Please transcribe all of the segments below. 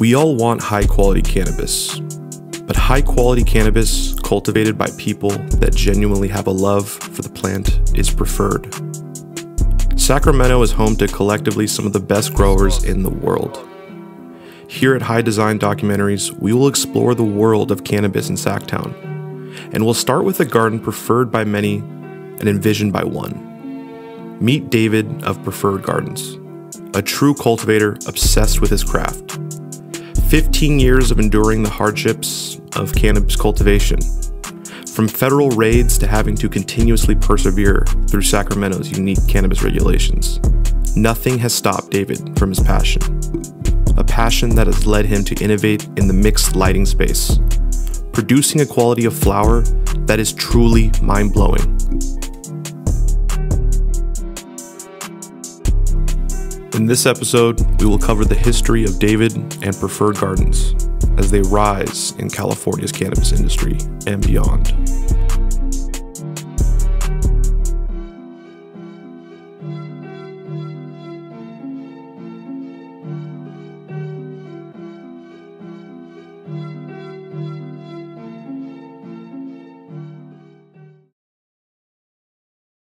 We all want high-quality cannabis, but high-quality cannabis cultivated by people that genuinely have a love for the plant is preferred. Sacramento is home to collectively some of the best growers in the world. Here at High Design Documentaries, we will explore the world of cannabis in Sacktown, and we'll start with a garden preferred by many and envisioned by one. Meet David of Preferred Gardens, a true cultivator obsessed with his craft. 15 years of enduring the hardships of cannabis cultivation, from federal raids to having to continuously persevere through Sacramento's unique cannabis regulations. Nothing has stopped David from his passion, a passion that has led him to innovate in the mixed lighting space, producing a quality of flower that is truly mind-blowing. In this episode, we will cover the history of David and Preferred Gardens as they rise in California's cannabis industry and beyond.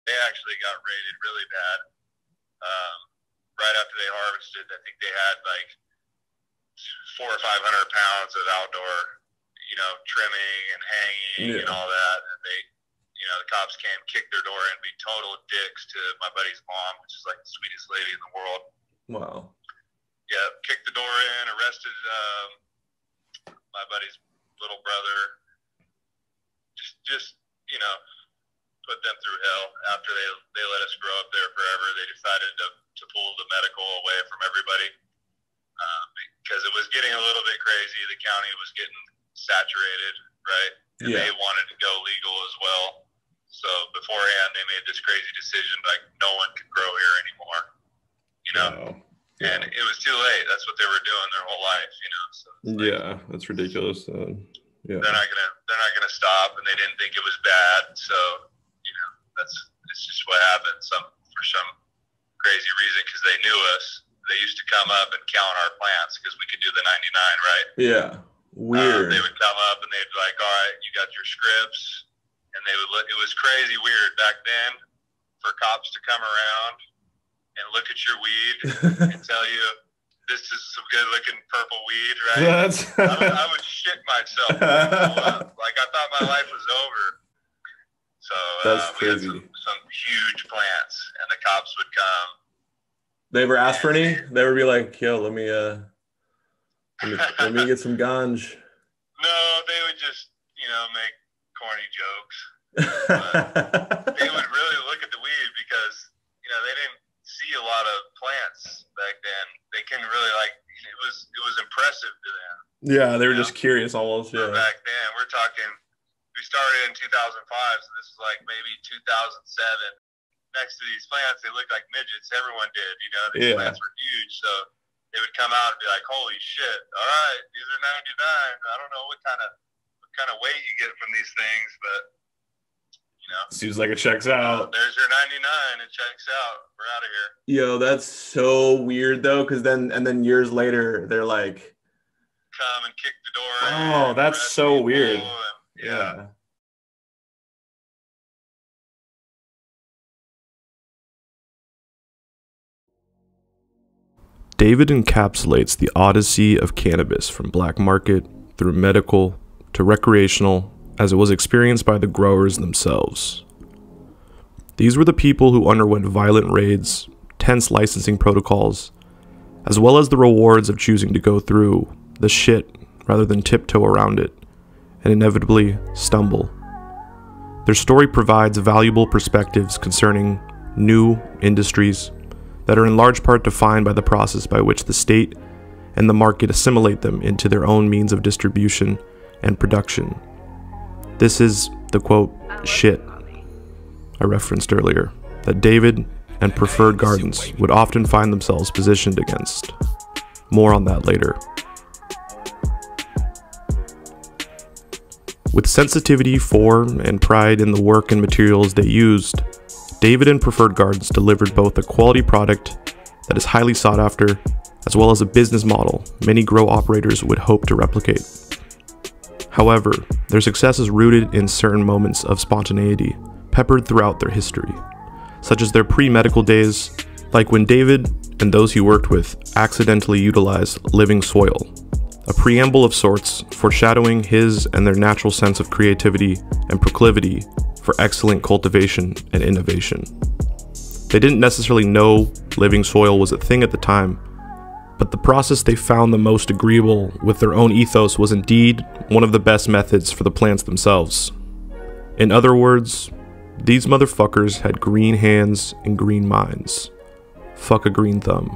They actually got raided really bad. Right after they harvested, I think they had like 400 or 500 pounds of outdoor, trimming and hanging and all that. And they, the cops came, kicked their door in, be total dicks to my buddy's mom, which is like the sweetest lady in the world. Wow. Yeah, kicked the door in, arrested my buddy's little brother. Just put them through hell. After they let us grow up there forever, they decided to pull the medical away from everybody because it was getting a little bit crazy. The county was getting saturated, right? And they wanted to go legal as well. So beforehand, they made this crazy decision like no one could grow here anymore, Wow. And it was too late. That's what they were doing their whole life, So That's ridiculous. they're not gonna stop, and they didn't think it was bad. So it's just what happened. For some crazy reason, because they knew us. They used to come up and count our plants because we could do the 99, right? Yeah. Weird. They would come up and they'd be like, "All right, you got your scripts," and they would look. It was crazy weird back then for cops to come around and look at your weed and tell you, "This is some good-looking purple weed," right? I would shit myself. Like I thought my life was over. So that's crazy. We had some huge plants, and the cops would come. They ever ask for any? They would be like, "Yo, let me get some ganj." No, they would just, make corny jokes. But they would really look at the weed because, they didn't see a lot of plants back then. They couldn't really it was impressive to them. Yeah, they were just curious almost. Yeah. Back then, we're talking. We started in 2005, so this is like maybe 2007. Next to these plants, they looked like midgets. Everyone did, These plants were huge, so they would come out and be like, "Holy shit! All right, these are 99. I don't know what kind of weight you get from these things, but seems like it checks out. There's your 99. It checks out. We're out of here." Yo, that's so weird though, because then years later, they're like, come and kick the door in. Oh, that's so weird. Yeah. David encapsulates the odyssey of cannabis from black market through medical to recreational as it was experienced by the growers themselves. These were the people who underwent violent raids, tense licensing protocols, as well as the rewards of choosing to go through the shit rather than tiptoe around it and inevitably stumble. Their story provides valuable perspectives concerning new industries that are in large part defined by the process by which the state and the market assimilate them into their own means of distribution and production. This is the quote, shit I referenced earlier, that David and Preferred Gardens would often find themselves positioned against. More on that later. With sensitivity for and pride in the work and materials they used, David and Preferred Gardens delivered both a quality product that is highly sought after, as well as a business model many grow operators would hope to replicate. However, their success is rooted in certain moments of spontaneity peppered throughout their history, such as their pre-medical days, like when David and those he worked with accidentally utilized living soil, a preamble of sorts foreshadowing his and their natural sense of creativity and proclivity for excellent cultivation and innovation. They didn't necessarily know living soil was a thing at the time, but the process they found the most agreeable with their own ethos was indeed one of the best methods for the plants themselves. In other words, these motherfuckers had green hands and green minds. Fuck a green thumb.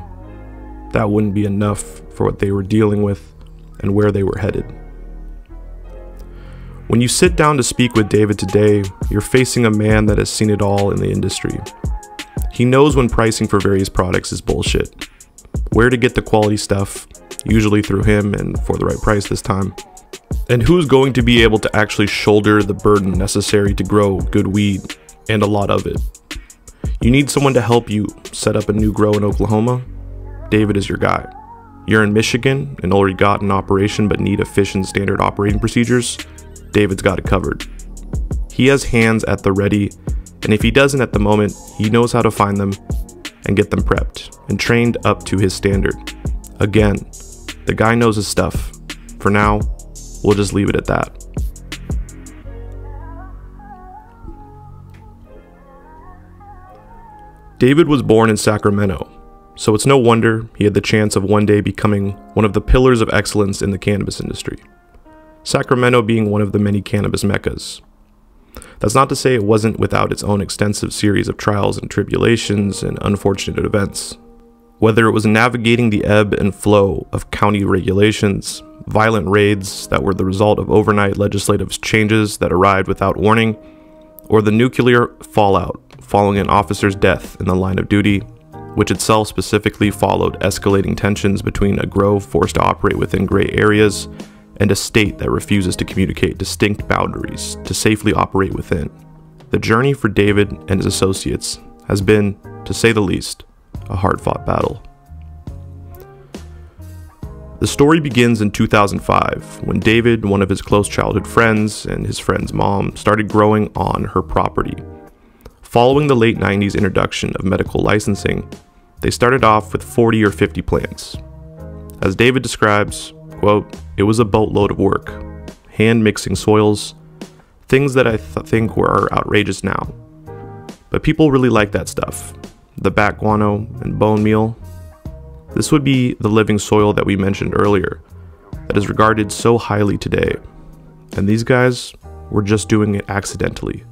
That wouldn't be enough for what they were dealing with and where they were headed. When you sit down to speak with David today, you're facing a man that has seen it all in the industry. He knows when pricing for various products is bullshit, where to get the quality stuff, usually through him and for the right price this time, and who's going to be able to actually shoulder the burden necessary to grow good weed, and a lot of it. You need someone to help you set up a new grow in Oklahoma? David is your guy. You're in Michigan and already got an operation but need efficient standard operating procedures? David's got it covered. He has hands at the ready, and if he doesn't at the moment, he knows how to find them and get them prepped and trained up to his standard. Again, the guy knows his stuff. For now, we'll just leave it at that. David was born in Sacramento, so it's no wonder he had the chance of one day becoming one of the pillars of excellence in the cannabis industry. Sacramento being one of the many cannabis meccas. That's not to say it wasn't without its own extensive series of trials and tribulations and unfortunate events. Whether it was navigating the ebb and flow of county regulations, violent raids that were the result of overnight legislative changes that arrived without warning, or the nuclear fallout following an officer's death in the line of duty, which itself specifically followed escalating tensions between a grow forced to operate within gray areas and a state that refuses to communicate distinct boundaries to safely operate within. The journey for David and his associates has been, to say the least, a hard-fought battle. The story begins in 2005 when David, one of his close childhood friends, and his friend's mom started growing on her property. Following the late 90s introduction of medical licensing, they started off with 40 or 50 plants. As David describes, quote, "It was a boatload of work, hand mixing soils, things that I think were outrageous now. But people really like that stuff, the bat guano and bone meal. This would be the living soil that we mentioned earlier, that is regarded so highly today. And these guys were just doing it accidentally."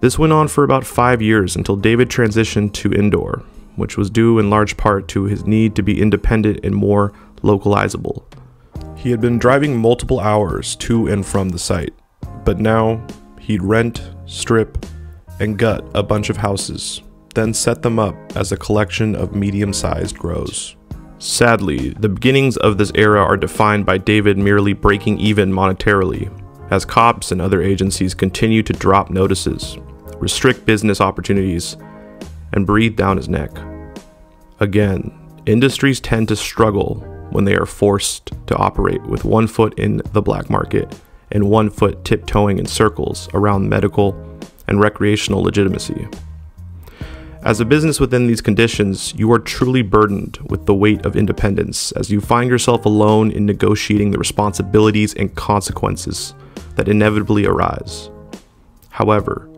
This went on for about 5 years until David transitioned to indoor, which was due in large part to his need to be independent and more localizable. He had been driving multiple hours to and from the site, but now he'd rent, strip, and gut a bunch of houses, then set them up as a collection of medium-sized grows. Sadly, the beginnings of this era are defined by David merely breaking even monetarily, as cops and other agencies continue to drop notices, restrict business opportunities, and breathe down his neck. Again, industries tend to struggle when they are forced to operate with one foot in the black market and one foot tiptoeing in circles around medical and recreational legitimacy. As a business within these conditions, you are truly burdened with the weight of independence as you find yourself alone in negotiating the responsibilities and consequences that inevitably arise. However,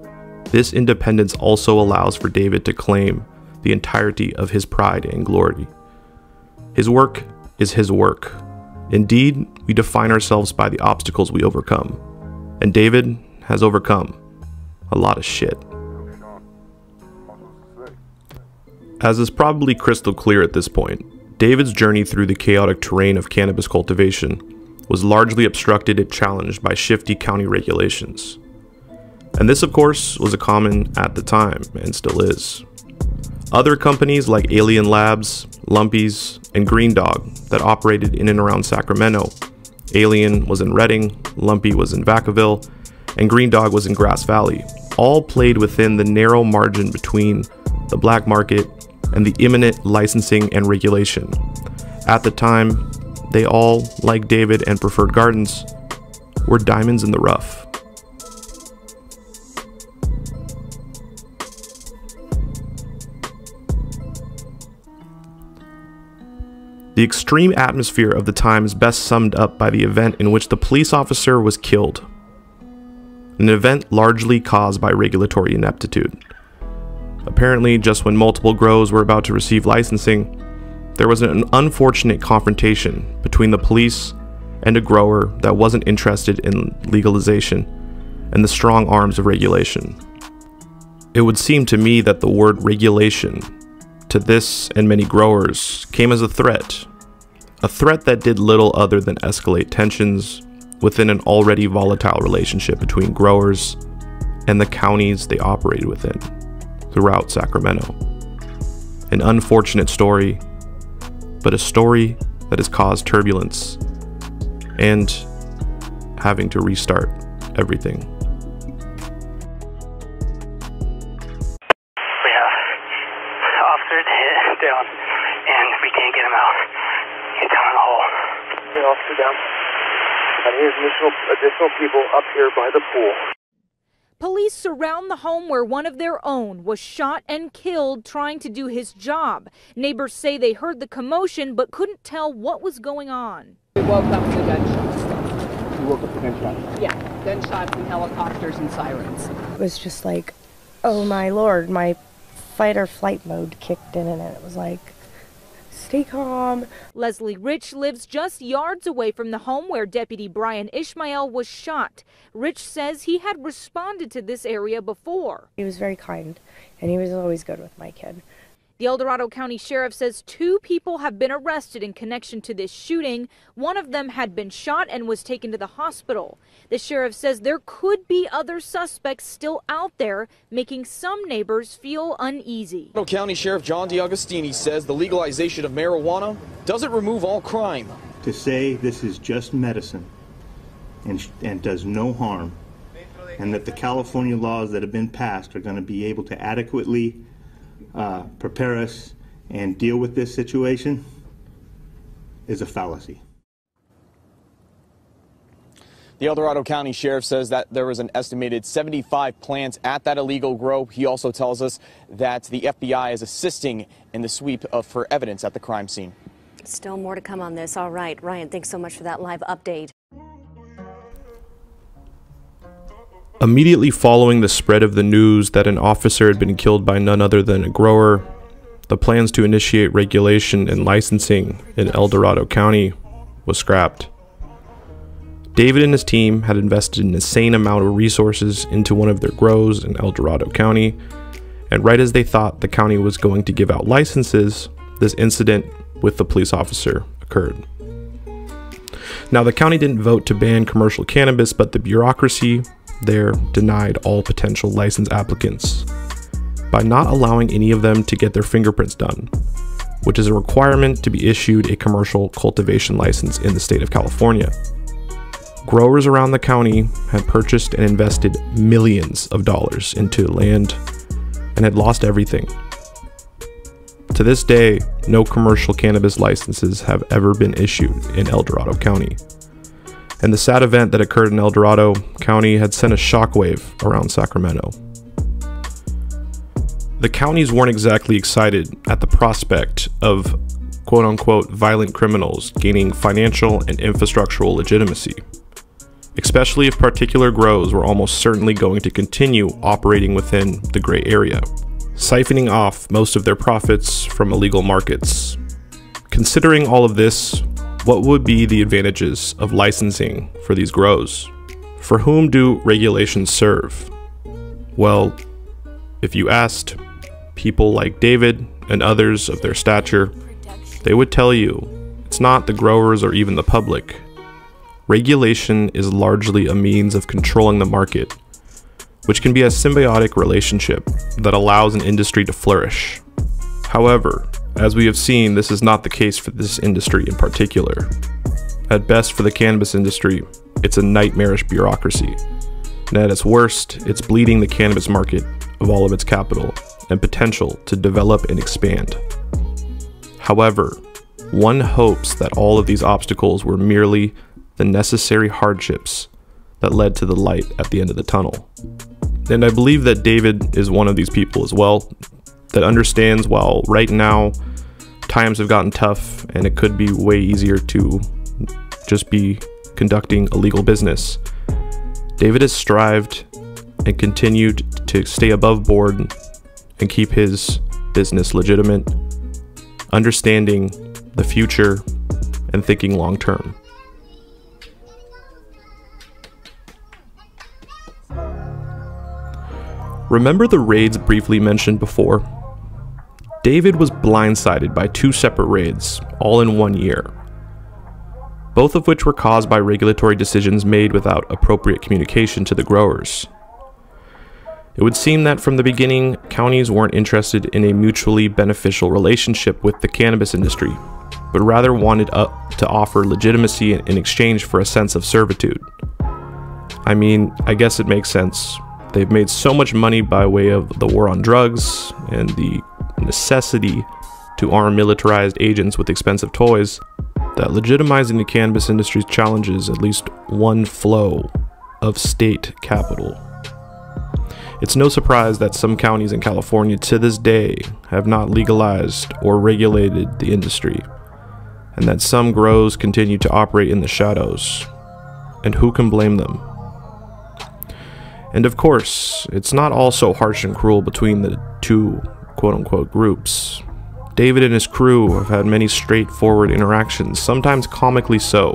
this independence also allows for David to claim the entirety of his pride and glory. His work is his work. Indeed, we define ourselves by the obstacles we overcome. And David has overcome a lot of shit. As is probably crystal clear at this point, David's journey through the chaotic terrain of cannabis cultivation was largely obstructed and challenged by shifty county regulations. And this, of course, was a common at the time, and still is. Other companies like Alien Labs, Lumpy's, and Green Dog that operated in and around Sacramento. Alien was in Redding, Lumpy was in Vacaville, and Green Dog was in Grass Valley, all played within the narrow margin between the black market and the imminent licensing and regulation. At the time, they all, like David and Preferred Gardens, were diamonds in the rough. The extreme atmosphere of the time is best summed up by the event in which the police officer was killed. An event largely caused by regulatory ineptitude. Apparently, just when multiple grows were about to receive licensing, there was an unfortunate confrontation between the police and a grower that wasn't interested in legalization and the strong arms of regulation. It would seem to me that the word regulation to this and many growers came as a threat that did little other than escalate tensions within an already volatile relationship between growers and the counties they operated within throughout Sacramento. An unfortunate story, but a story that has caused turbulence and having to restart everything. We have officers hit down, and we can't get him out. He's down in the hole. The officer down. And here's additional people up here by the pool. Police surround the home where one of their own was shot and killed trying to do his job. Neighbors say they heard the commotion but couldn't tell what was going on. We woke up to gunshots. You woke up to gunshots? Yeah, gunshots and helicopters and sirens. It was just like, oh my lord, my fight or flight mode kicked in and it was like, stay calm. Leslie Rich lives just yards away from the home where Deputy Brian Ishmael was shot. Rich says he had responded to this area before. He was very kind and he was always good with my kid. The El Dorado County Sheriff says 2 people have been arrested in connection to this shooting. One of them had been shot and was taken to the hospital. The sheriff says there could be other suspects still out there, making some neighbors feel uneasy. El Dorado County Sheriff John DeAugustini says the legalization of marijuana doesn't remove all crime. To say this is just medicine and does no harm, and that the California laws that have been passed are going to be able to adequately prepare us and deal with this situation is a fallacy. The El Dorado County Sheriff says that there was an estimated 75 plants at that illegal grow. He also tells us that the FBI is assisting in the sweep for evidence at the crime scene. Still more to come on this. All right, Ryan, thanks so much for that live update. Immediately following the spread of the news that an officer had been killed by none other than a grower, the plans to initiate regulation and licensing in El Dorado County was scrapped. David and his team had invested an insane amount of resources into one of their grows in El Dorado County, and right as they thought the county was going to give out licenses, this incident with the police officer occurred. Now, the county didn't vote to ban commercial cannabis, but the bureaucracy there denied all potential license applicants by not allowing any of them to get their fingerprints done, which is a requirement to be issued a commercial cultivation license in the state of California. Growers around the county had purchased and invested millions of dollars into land and had lost everything. To this day, no commercial cannabis licenses have ever been issued in El Dorado County. And the sad event that occurred in El Dorado County had sent a shockwave around Sacramento. The counties weren't exactly excited at the prospect of quote-unquote violent criminals gaining financial and infrastructural legitimacy, especially if particular grows were almost certainly going to continue operating within the gray area, siphoning off most of their profits from illegal markets. Considering all of this, what would be the advantages of licensing for these grows? For whom do regulations serve? Well, if you asked people like David and others of their stature, they would tell you it's not the growers or even the public. Regulation is largely a means of controlling the market, which can be a symbiotic relationship that allows an industry to flourish. However, as we have seen, this is not the case for this industry in particular. At best for the cannabis industry, it's a nightmarish bureaucracy. And at its worst, it's bleeding the cannabis market of all of its capital and potential to develop and expand. However, one hopes that all of these obstacles were merely the necessary hardships that led to the light at the end of the tunnel. And I believe that David is one of these people as well, that understands while right now times have gotten tough and it could be way easier to just be conducting a legal business, David has strived and continued to stay above board and keep his business legitimate, understanding the future and thinking long term. Remember the raids briefly mentioned before? David was blindsided by 2 separate raids, all in 1 year, both of which were caused by regulatory decisions made without appropriate communication to the growers. It would seem that from the beginning, counties weren't interested in a mutually beneficial relationship with the cannabis industry, but rather wanted to offer legitimacy in exchange for a sense of servitude. I mean, I guess it makes sense. They've made so much money by way of the war on drugs and the necessity to arm militarized agents with expensive toys that legitimizing the cannabis industry's challenges at least one flow of state capital. It's no surprise that some counties in California to this day have not legalized or regulated the industry, and that some grows continue to operate in the shadows. And who can blame them? And of course, it's not all so harsh and cruel between the two quote-unquote groups. David and his crew have had many straightforward interactions, sometimes comically so,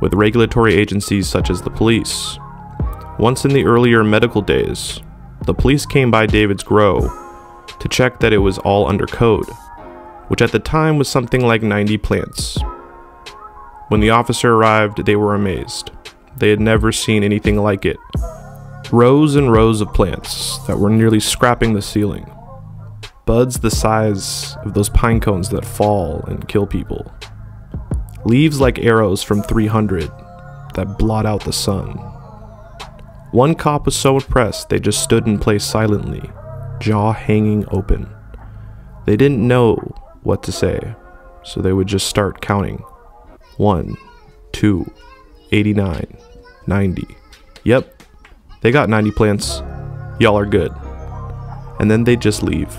with regulatory agencies such as the police. Once in the earlier medical days, the police came by David's grow to check that it was all under code, which at the time was something like 90 plants. When the officer arrived, they were amazed. They had never seen anything like it. Rows and rows of plants that were nearly scrapping the ceiling. Buds the size of those pine cones that fall and kill people. Leaves like arrows from 300 that blot out the sun. One cop was so impressed they just stood in place silently, jaw hanging open. They didn't know what to say, so they would just start counting. 1, 2, 89, 90. Yep. They got 90 plants. Y'all are good. And then they'd just leave.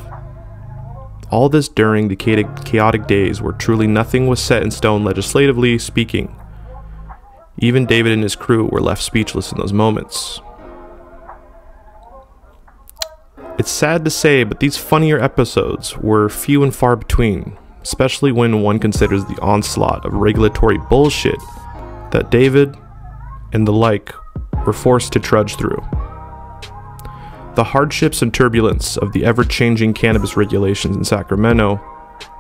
All this during the chaotic days where truly nothing was set in stone legislatively speaking. Even David and his crew were left speechless in those moments. It's sad to say, but these funnier episodes were few and far between, especially when one considers the onslaught of regulatory bullshit that David and the like were forced to trudge through. The hardships and turbulence of the ever-changing cannabis regulations in Sacramento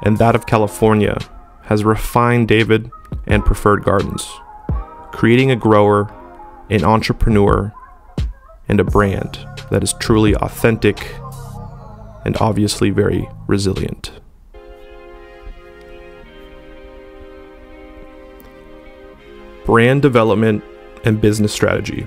and that of California has refined David and Preferred Gardens, creating a grower, an entrepreneur, and a brand that is truly authentic and obviously very resilient. Brand development and business strategy.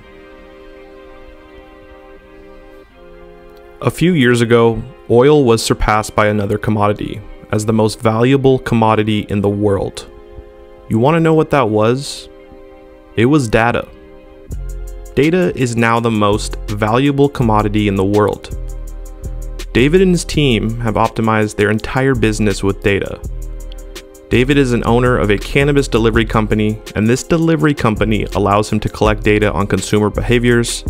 A few years ago, oil was surpassed by another commodity as the most valuable commodity in the world. You want to know what that was? It was data. Data is now the most valuable commodity in the world. David and his team have optimized their entire business with data. David is an owner of a cannabis delivery company, and this delivery company allows him to collect data on consumer behaviors.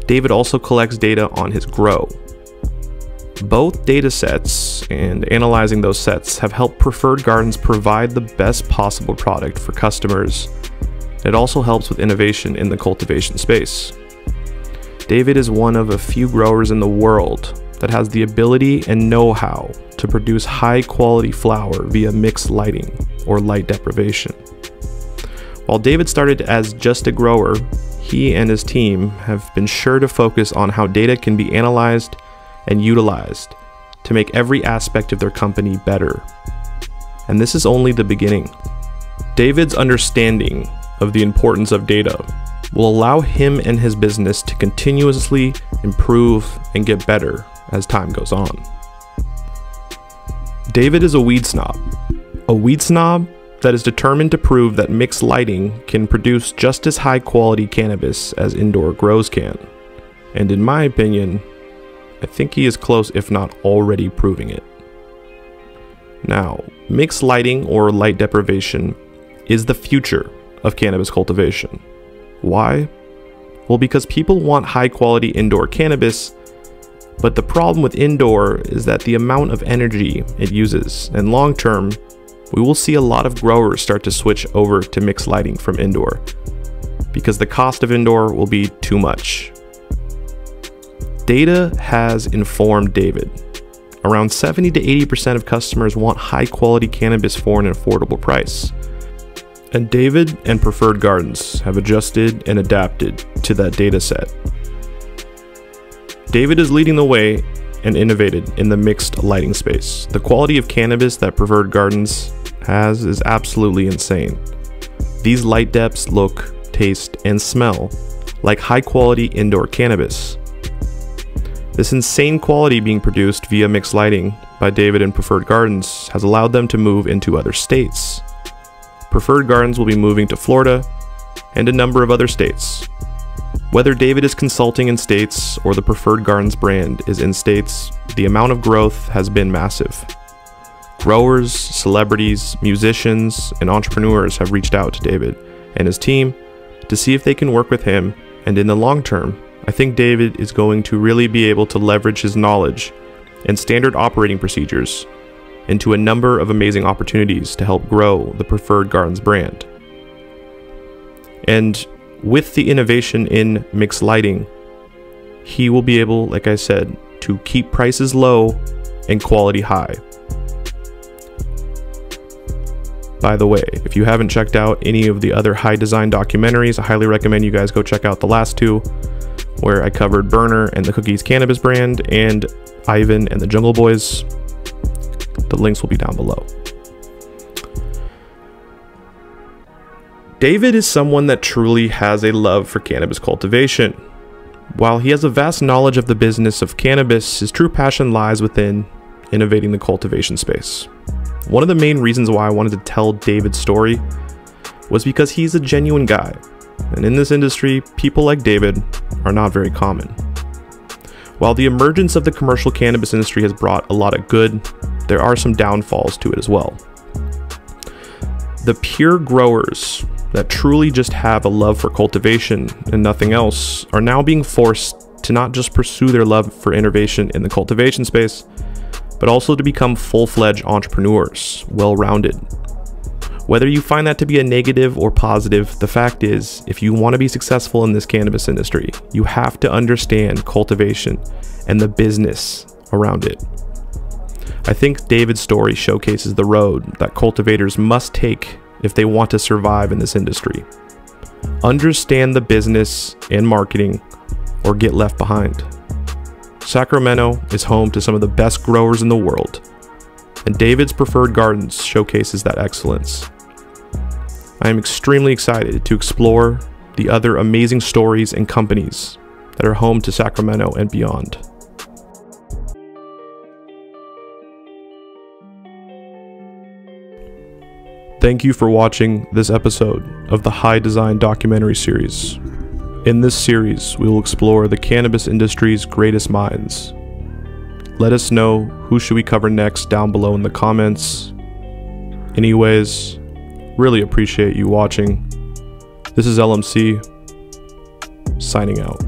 David also collects data on his grow. Both data sets and analyzing those sets have helped Preferred Gardens provide the best possible product for customers. It also helps with innovation in the cultivation space. David is one of a few growers in the world that has the ability and know-how to produce high-quality flower via mixed lighting or light deprivation. While David started as just a grower, he and his team have been sure to focus on how data can be analyzed and utilized to make every aspect of their company better. And this is only the beginning. David's understanding of the importance of data will allow him and his business to continuously improve and get better as time goes on. David is a weed snob that is determined to prove that mixed lighting can produce just as high quality cannabis as indoor grows can. And in my opinion, I think he is close, if not already proving it. Now, mixed lighting or light deprivation is the future of cannabis cultivation. Why? Well, because people want high quality indoor cannabis, but the problem with indoor is that the amount of energy it uses, and long term, we will see a lot of growers start to switch over to mixed lighting from indoor, because the cost of indoor will be too much. Data has informed David. Around 70 to 80% of customers want high quality cannabis for an affordable price. And David and Preferred Gardens have adjusted and adapted to that data set. David is leading the way and innovated in the mixed lighting space. The quality of cannabis that Preferred Gardens has is absolutely insane. These light depths look, taste, and smell like high quality indoor cannabis. This insane quality being produced via mixed lighting by David and Preferred Gardens has allowed them to move into other states. Preferred Gardens will be moving to Florida and a number of other states. Whether David is consulting in states or the Preferred Gardens brand is in states, the amount of growth has been massive. Growers, celebrities, musicians, and entrepreneurs have reached out to David and his team to see if they can work with him, and in the long term, I think David is going to really be able to leverage his knowledge and standard operating procedures into a number of amazing opportunities to help grow the Preferred Gardens brand. And with the innovation in mixed lighting, he will be able, like I said, to keep prices low and quality high. By the way, if you haven't checked out any of the other high design documentaries, I highly recommend you guys go check out the last two, where I covered Burner and the Cookies Cannabis brand, and Ivan and the Jungle Boys. The links will be down below. David is someone that truly has a love for cannabis cultivation. While he has a vast knowledge of the business of cannabis, his true passion lies within innovating the cultivation space. One of the main reasons why I wanted to tell David's story was because he's a genuine guy. And in this industry, people like David are not very common. While the emergence of the commercial cannabis industry has brought a lot of good, there are some downfalls to it as well. The pure growers that truly just have a love for cultivation and nothing else are now being forced to not just pursue their love for innovation in the cultivation space, but also to become full-fledged entrepreneurs, well-rounded. Whether you find that to be a negative or positive, the fact is, if you want to be successful in this cannabis industry, you have to understand cultivation and the business around it. I think David's story showcases the road that cultivators must take if they want to survive in this industry. Understand the business and marketing, or get left behind. Sacramento is home to some of the best growers in the world, and David's Preferred Gardens showcases that excellence. I am extremely excited to explore the other amazing stories and companies that are home to Sacramento and beyond. Thank you for watching this episode of the High Design documentary series. In this series, we will explore the cannabis industry's greatest minds. Let us know who should we cover next down below in the comments. Anyways, really appreciate you watching. This is LMC, signing out.